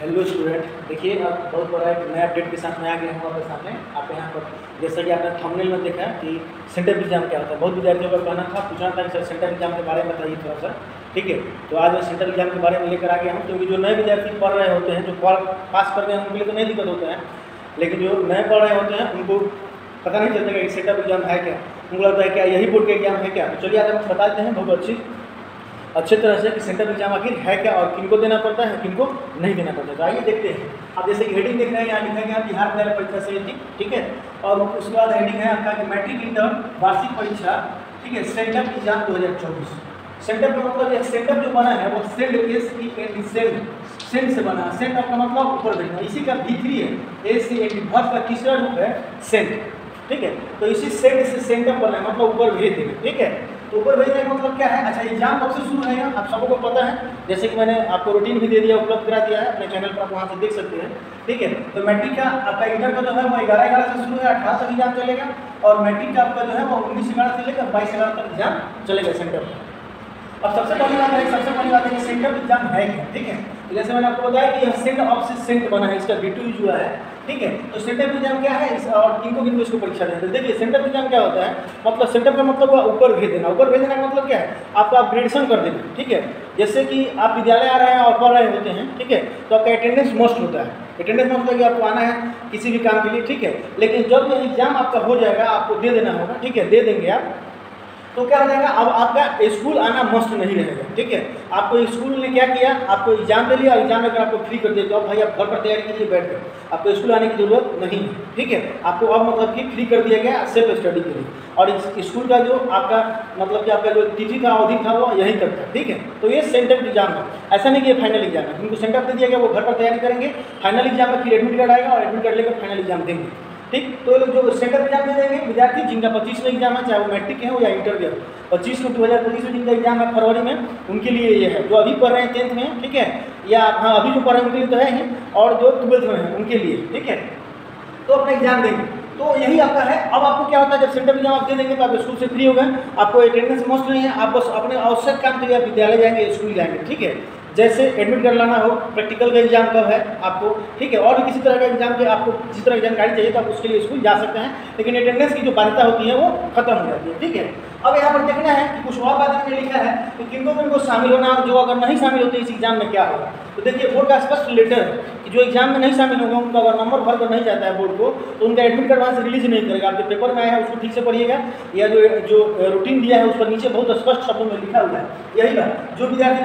Hello student, देखिए अब बहुत बड़ा एक नया अपडेट के साथ मैं आ गया हूँ आपके सामने। आप यहाँ पर जैसा कि आपने थंबनेल में देखा कि सेंटर एग्जाम क्या होता है। बहुत विद्यार्थियों का कहना था, पूछना था कि सर सेंटर एग्जाम के बारे में बताइए थोड़ा सा। ठीक है, तो आज मैं सेंटर एग्जाम के बारे में लेकर आ गया हूँ, क्योंकि जो नए विद्यार्थी पढ़ रहे होते हैं, जो पास कर रहे हैं उनके लिए तो नहीं दिक्कत होता है, लेकिन जो नए पढ़ रहे होते हैं उनको पता नहीं चलता कि सेंटर एग्जाम है क्या, उनको लगता है क्या यही बोर्ड का एग्जाम है क्या। तो चलिए आज हम बताते हैं बहुत अच्छे तरह से कि सेंटर एग्जाम आखिर है क्या और किनको देना पड़ता है, किनको नहीं देना पड़ता है। तो आइए देखते हैं। आप जैसे कि हेडिंग देख रहे हैं, यहाँ लिखा गया बिहार विद्यालय परीक्षा समिति, ठीक है। और उसके बाद हेडिंग है आपका कि मैट्रिक इंटर वार्षिक परीक्षा, ठीक है, सेंटर एग्जाम 2024। सेंटर का मतलब एक सेंटर जो बना है वो सेंड से बना है। सेंड का मतलब ऊपर भेजना, इसी का V3 है, ACNT वर्ब का तीसरा रूप है सेंड, ठीक है। तो इसी सेंड से सेंटर बना है, मतलब ऊपर भेज देंगे, ठीक है। तो ऊपर भेजने का मतलब क्या है। अच्छा, एग्जाम कब से शुरू रहेगा आप सबको पता है, जैसे कि मैंने आपको रूटीन भी दे दिया, उपलब्ध करा दिया है अपने चैनल पर, आप वहाँ से देख सकते हैं, ठीक है। तो मैट्रिक का आपका इंटर का जो है वो 11/11 से शुरू है, 18 तक एग्जाम चलेगा। और मैट्रिक का आपका जो है वो 19/11 से लेकर 22/11 तक एग्जाम चलेगा सेंटर पर। अब सबसे पहली बात है कि सेंटर एग्जाम है क्या, ठीक है। तो जैसे मैंने आपको बताया कि यह सेंट ऑफ से सेंट बना है, इसका V2 यूज हुआ है, ठीक है। तो सेंटर एग्जाम क्या है और किनको किनको इसको परीक्षा देना है। देखिए सेंटर एग्जाम क्या होता है, मतलब सेंटर का मतलब हुआ ऊपर भेज देना। ऊपर भेज देने का मतलब क्या है, आपका अपग्रेडेशन कर देना, ठीक है। जैसे कि आप विद्यालय आ रहे हैं और पढ़ रहे होते हैं, ठीक है, तो आपका अटेंडेंस मस्ट होता है। अटेंडेंस मतलब कि आपको आना है किसी भी काम के लिए, ठीक है। लेकिन जब यह एग्जाम आपका हो जाएगा, आपको दे देना होगा, ठीक है, दे देंगे आप, तो क्या हो जाएगा, अब आपका स्कूल आना मस्ट नहीं रहेगा, ठीक है। आपको स्कूल ने क्या किया, आपको एग्जाम दे लिया, एग्जाम लेकर आपको फ्री कर दिया, तो अब भाई आप घर पर तैयारी कीजिए बैठ कर, आपको स्कूल आने की जरूरत नहीं है, ठीक है। आपको अब मतलब कि फ्री कर दिया गया सेल्फ स्टडी के लिए। और इस स्कूल का जो आपका मतलब कि आपका जो तिथि था, अवधि था, वो यहीं तक था, ठीक है। तो ये सेंटर एग्जाम है, ऐसा नहीं कि फाइनल एग्जाम है। उनको सेंटर दे दिया गया, वो घर पर तैयारी करेंगे, फाइनल एग्जाम में फिर एडमिट कार्ड आएगा और एडमिट कार्ड लेकर फाइनल एग्जाम देंगे, ठीक। तो लोग जो सेंटर एग्जाम दे देंगे विद्यार्थी जिनका 25 में एग्जाम है, चाहे वो मैट्रिक है हो या इंटर के 25 में 2025 में जिनका एग्जाम है फरवरी में, उनके लिए ये है। जो अभी पढ़ रहे हैं 10th में, ठीक है, या हाँ अभी जो पढ़ रहे हैं उनके लिए तो है ही, और जो 12th में है उनके लिए, ठीक है, तो अपना एग्जाम देंगे। तो यही आपका है। अब आपको क्या होता है, जब सेंटर एग्जाम आप दे देंगे तो आप स्कूल से फ्री हो गए, आपको अटेंडेंस मस्ट नहीं है, आप बस अपने आवश्यक काम के लिए आप विद्यालय जाएंगे, स्कूल जाएंगे, ठीक है। जैसे एडमिट कार्ड लाना हो, प्रैक्टिकल का एग्जाम कब है आपको, ठीक है, और भी किसी तरह का एग्जाम के आपको जिस तरह की जानकारी चाहिए तो आप उसके लिए स्कूल जा सकते हैं, लेकिन अटेंडेंस की जो बाध्यता होती है वो खत्म हो जाती है, ठीक है। अब यहाँ पर देखना है कि कुछ और बात में लिखा है कि किनको शामिल होना, जो अगर नहीं शामिल होते इस एग्जाम में क्या होगा। तो देखिए बोर्ड का स्पष्ट लेटर है कि जो एग्जाम में नहीं शामिल होगा, उनका अगर नंबर भर कर नहीं जाता है बोर्ड को, तो उनका एडमिट कार्ड वहाँ से रिलीज नहीं करेगा। आप जो पेपर में आया है उसको ठीक से पढ़िएगा, या जो रूटीन दिया है उस पर नीचे बहुत स्पष्ट शब्दों में लिखा हुआ है यही बात। जो विद्यार्थी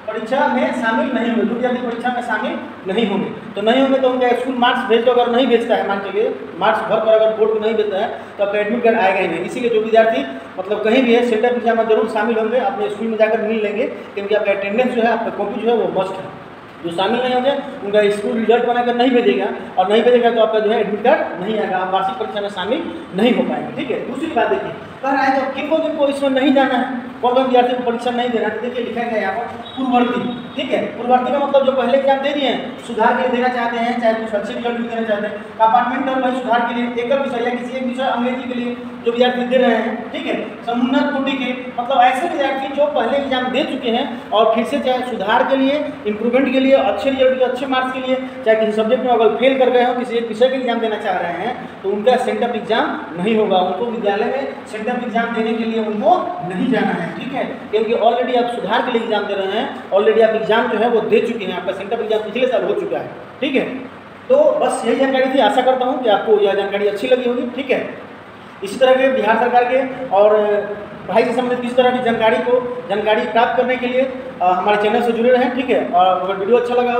परीक्षा में शामिल नहीं होंगे, जो विद्यार्थी परीक्षा में शामिल नहीं होंगे तो उनका स्कूल मार्क्स भेज दो, अगर नहीं भेजता है, मान चलिए मार्क्स भर कर अगर बोर्ड को नहीं भेजता है तो आपका एडमिट कार्ड आएगा ही नहीं। इसीलिए जो विद्यार्थी मतलब कहीं भी है सेंटर एग्जाम में जरूर शामिल होंगे, अपने स्कूल में जाकर मिल लेंगे, क्योंकि आपका अटेंडेंस जो है, आपका कॉपी जो है वो मस्ट है। जो शामिल नहीं होंगे उनका स्कूल रिजल्ट बनाकर नहीं भेजेगा, और नहीं भेजेगा तो आपका जो है एडमिट कार्ड नहीं आएगा, आप वार्षिक परीक्षा में शामिल नहीं हो पाएंगे, ठीक है। दूसरी बात देखिए, कह रहा है तो किनको इसमें नहीं जाना है, कौन विद्यार्थी को परीक्षा नहीं देना है। देखिए लिखा गया यहाँ पर पूर्ववर्ती, ठीक है। पूर्ववर्ती का मतलब जो पहले एग्जाम दे दिए हैं, सुधार के लिए देना चाहते हैं, चाहे कुछ अच्छे रिजल्ट भी देना चाहते हैं, अपार्टमेंटल में सुधार के लिए, एकल विषय या किसी एक विषय अंग्रेजी के लिए जो विद्यार्थी दे रहे हैं, ठीक है, समुन्नत कोटि के, मतलब ऐसे विद्यार्थी जो पहले एग्जाम दे चुके हैं और फिर से चाहे सुधार के लिए, इंप्रूवमेंट के लिए, अच्छे रिजल्ट के अच्छे मार्क्स के लिए, चाहे किसी सब्जेक्ट में अगर फेल कर गए हो, किसी एक विषय का एग्जाम देना चाह रहे हैं, तो उनका सेंटर एग्जाम नहीं होगा। उनको विद्यालय में सेंटर एग्जाम देने के लिए उनको नहीं जाना है, ठीक है, क्योंकि ऑलरेडी आप सुधार के लिए एग्जाम दे रहे हैं, ऑलरेडी आप एग्जाम जो है वो दे चुके हैं, आपका सेंटर एग्जाम पिछले साल हो चुका है, ठीक है। तो बस यही जानकारी थी, आशा करता हूँ कि आपको यह जानकारी अच्छी लगी होगी, ठीक है। इसी तरह के बिहार सरकार के और पढ़ाई से संबंधित किसी तरह की जानकारी प्राप्त करने के लिए हमारे चैनल से जुड़े रहें, ठीक है। और अगर वीडियो अच्छा लगा